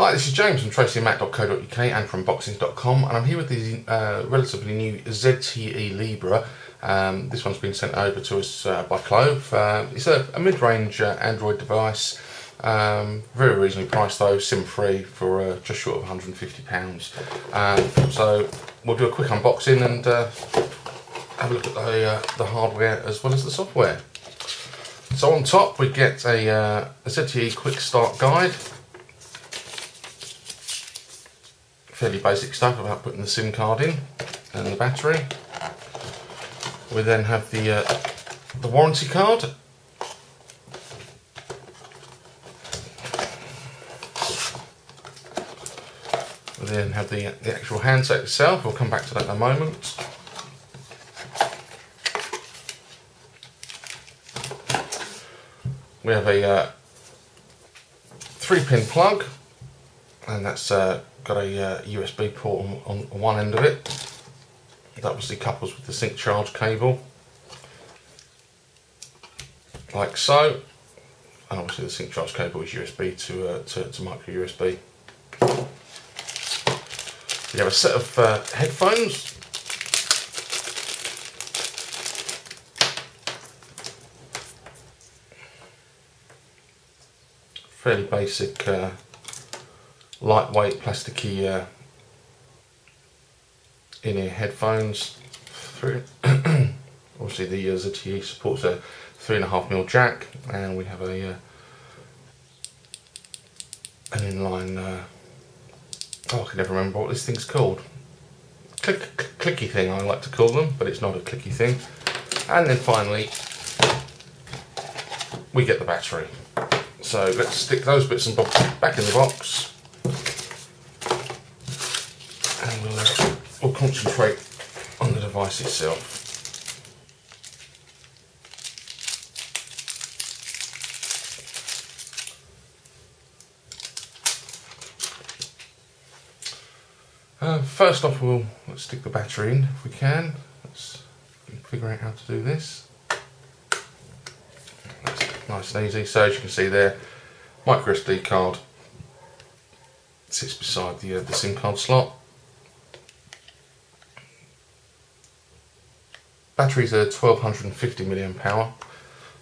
Hi, this is James from tracyandmatt.co.uk and from boxings.com, and I'm here with the relatively new ZTE Libra. This one's been sent over to us by Clove. It's a mid-range Android device, very reasonably priced though, SIM-free for just short of £150. So we'll do a quick unboxing and have a look at the hardware as well as the software. So on top we get a ZTE Quick Start Guide. Fairly basic stuff about putting the SIM card in and the battery. We then have the warranty card. We then have the actual handset itself. We'll come back to that in a moment. We have a 3-pin plug, and that's got a USB port on one end of it. That obviously couples with the sync charge cable, like so. And obviously the sync charge cable is USB to micro USB. We have a set of headphones. Fairly basic, lightweight, plasticky in-ear headphones. Obviously the ZTE supports a 3.5mm jack, and we have an inline, I can never remember what this thing's called. Clicky thing I like to call them, but it's not a clicky thing. And then finally we get the battery. So let's stick those bits and bobs back in the box, and we'll concentrate on the device itself. First off, let's stick the battery in if we can. Let's figure out how to do this. Nice and easy. So as you can see there, micro SD card sits beside the SIM card slot. Batteries are 1250 mAh,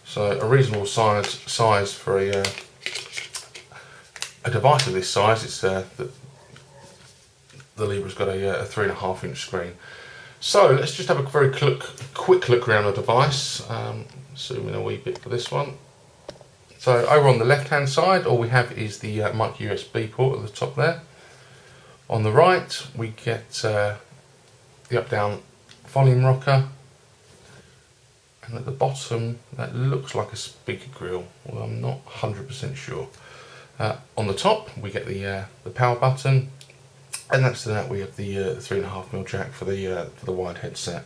so a reasonable size for a device of this size. It's the Libra's got a 3.5-inch screen. So let's just have a very quick look around the device. Zoom in a wee bit for this one. So over on the left hand side, all we have is the micro USB port at the top there. On the right we get the up-down volume rocker, and at the bottom that looks like a speaker grill, well, I'm not 100% sure. On the top we get the power button, and next to that we have the 3.5mm jack for the wired headset.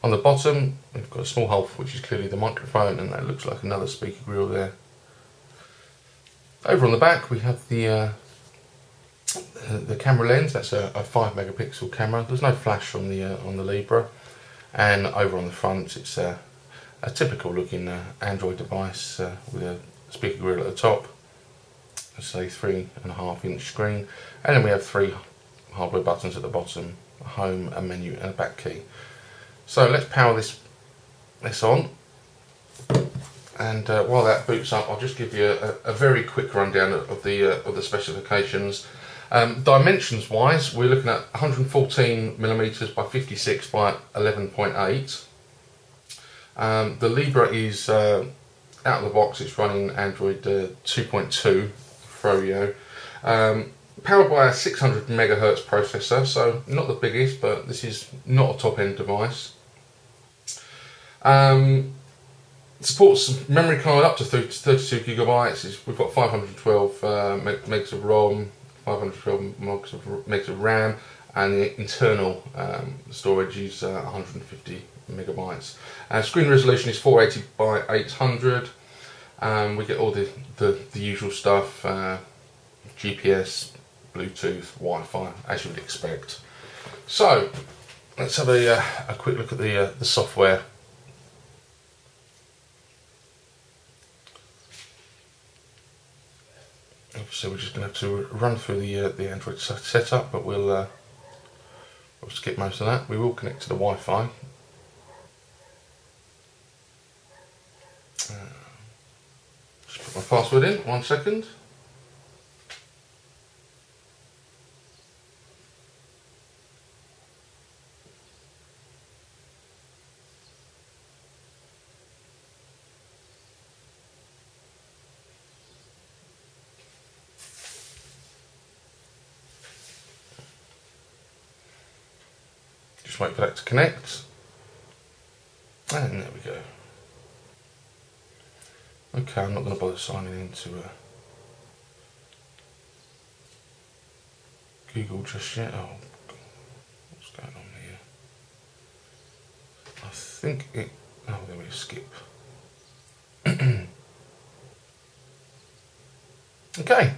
On the bottom we've got a small hole which is clearly the microphone, and that looks like another speaker grill there. Over on the back we have the camera lens. That's a 5-megapixel camera. There's no flash on the Libra, and over on the front it's a typical looking Android device with a speaker grill at the top. Let's say 3.5-inch screen, and then we have 3 hardware buttons at the bottom: a home, a menu, and a back key. So let's power this on, and while that boots up, I'll just give you a very quick rundown of the specifications. Dimensions wise, we're looking at 114mm by 56 by 11.8. The Libra is out of the box. It's running Android 2.2 Froyo, powered by a 600 MHz processor, so not the biggest, but this is not a top-end device. Supports memory card up to 32 gigabytes. We've got 512 megs of ROM, 512 megs of RAM, and the internal storage is 150 megabytes. Screen resolution is 480 by 800. We get all the usual stuff: GPS, Bluetooth, Wi-Fi, as you would expect. So let's have a quick look at the software. So we're just going to have to run through the Android setup, but we'll skip most of that. We will connect to the Wi-Fi. Just put my password in, 1 second. Just wait for that to connect. And there we go. Okay, I'm not going to bother signing into Google just yet. Oh, what's going on here? I think it... Oh, there we go, skip. Okay.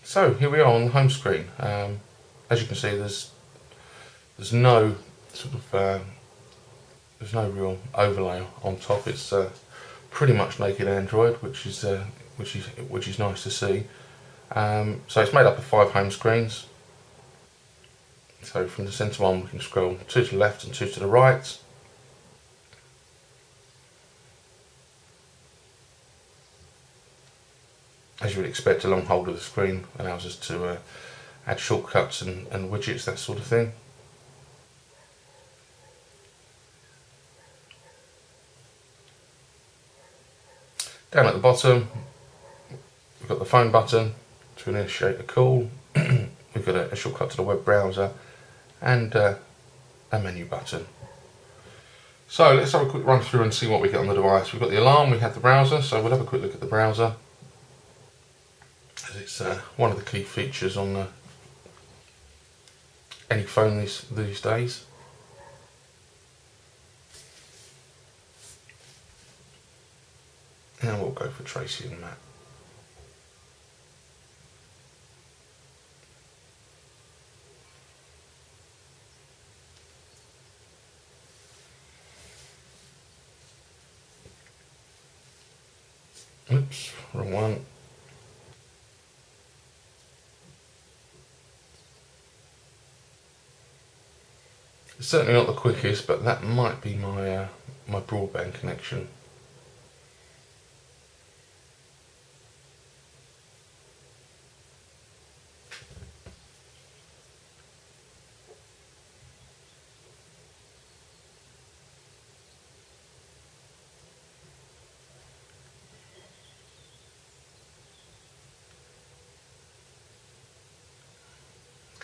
So, here we are on the home screen. As you can see, there's no sort of... there's no real overlay on top. It's pretty much naked Android, which is nice to see. So it's made up of 5 home screens. So from the centre one we can scroll 2 to the left and 2 to the right. As you would expect, a long hold of the screen allows us to add shortcuts and widgets, that sort of thing. Down at the bottom, we've got the phone button to initiate a call. We've got a shortcut to the web browser and a menu button. So let's have a quick run through and see what we get on the device. We've got the alarm, we have the browser, so we'll have a quick look at the browser, as it's one of the key features on any phone these days. And we'll go for Tracy and Matt. Oops, wrong one. It's certainly not the quickest, but that might be my my broadband connection.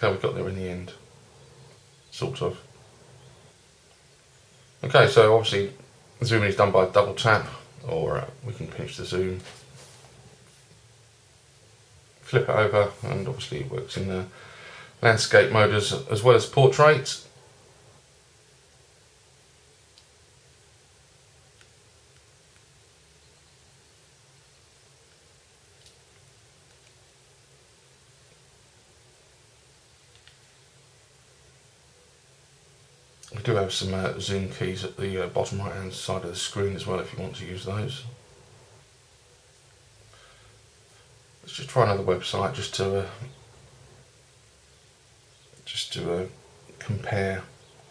Okay, we got there in the end, sort of. Okay, so obviously zooming is done by a double tap, or we can pinch the zoom, flip it over, and obviously it works in the landscape mode as well as portrait. We do have some zoom keys at the bottom right hand side of the screen as well if you want to use those. Let's just try another website just to compare,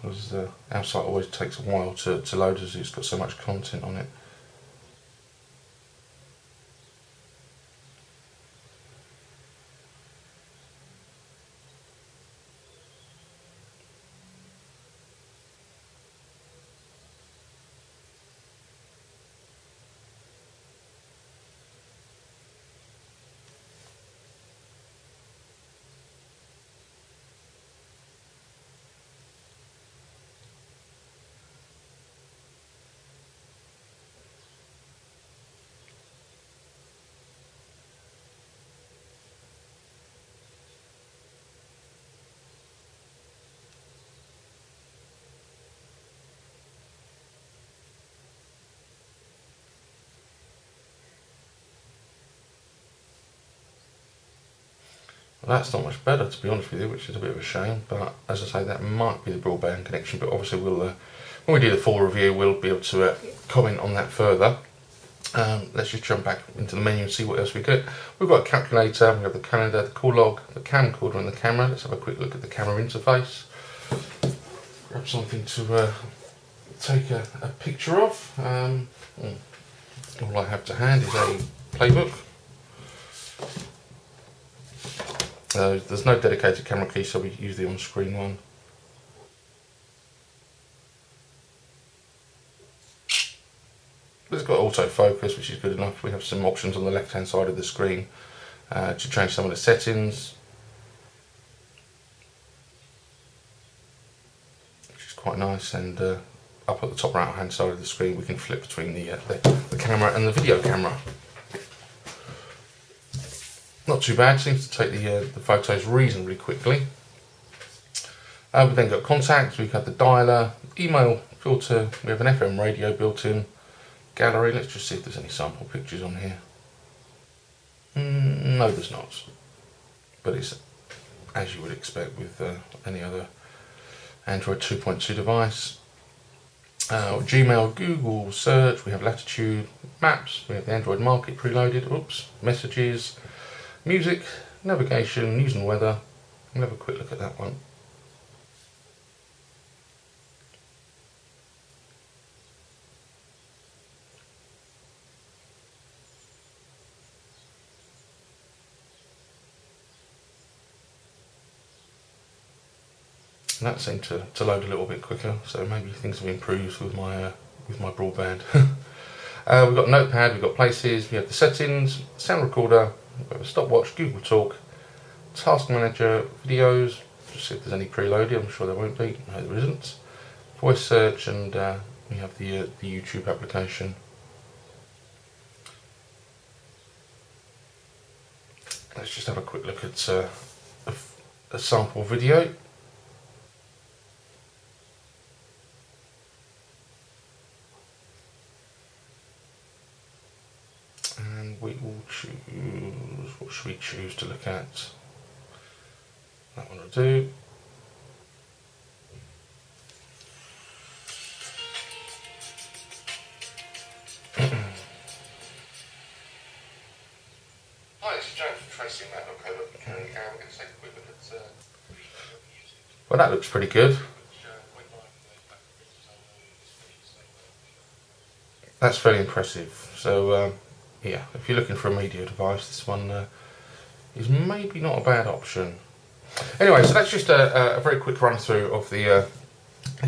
because our site always takes a while to load as it's got so much content on it. Well, that's not much better, to be honest with you, which is a bit of a shame, but as I say, that might be the broadband connection, but obviously we'll when we do the full review we'll be able to comment on that further. Let's just jump back into the menu and see what else we get. We've got a calculator, we have the calendar, the call log, the camcorder and the camera. Let's have a quick look at the camera interface. Grab something to take a picture of. All I have to hand is a playbook. There's no dedicated camera key, so we use the on-screen one. It's got autofocus, which is good enough. We have some options on the left-hand side of the screen to change some of the settings, which is quite nice. And up at the top right-hand side of the screen, we can flip between the camera and the video camera. Not too bad. Seems to take the photos reasonably quickly. We've then got contacts. We've got the dialer, email filter. We have an FM radio built in. Gallery. Let's just see if there's any sample pictures on here. No, there's not. But it's as you would expect with any other Android 2.2 device. Gmail, Google search. We have latitude, maps. We have the Android market preloaded. Oops. Messages, music, navigation, news and weather. We'll have a quick look at that one. And that seemed to load a little bit quicker, so maybe things have improved with my broadband. We've got Notepad, we've got places, we have the settings, sound recorder, we have a stopwatch, Google Talk, Task Manager, videos, just see if there's any preloaded. I'm sure there won't be. No, there isn't. Voice search, and we have the YouTube application. Let's just have a quick look at a sample video. And we will choose, what should we choose to look at? That one will do. Hi, it's James from Tracing that. Okay, look, we're going to take a quick look at. Well, that looks pretty good. That's fairly impressive. So, yeah, if you're looking for a media device, this one is maybe not a bad option. Anyway, so that's just a very quick run through of the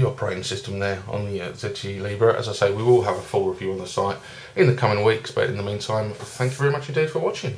operating system there on the ZTE Libra. As I say, we will have a full review on the site in the coming weeks, but in the meantime, thank you very much indeed for watching.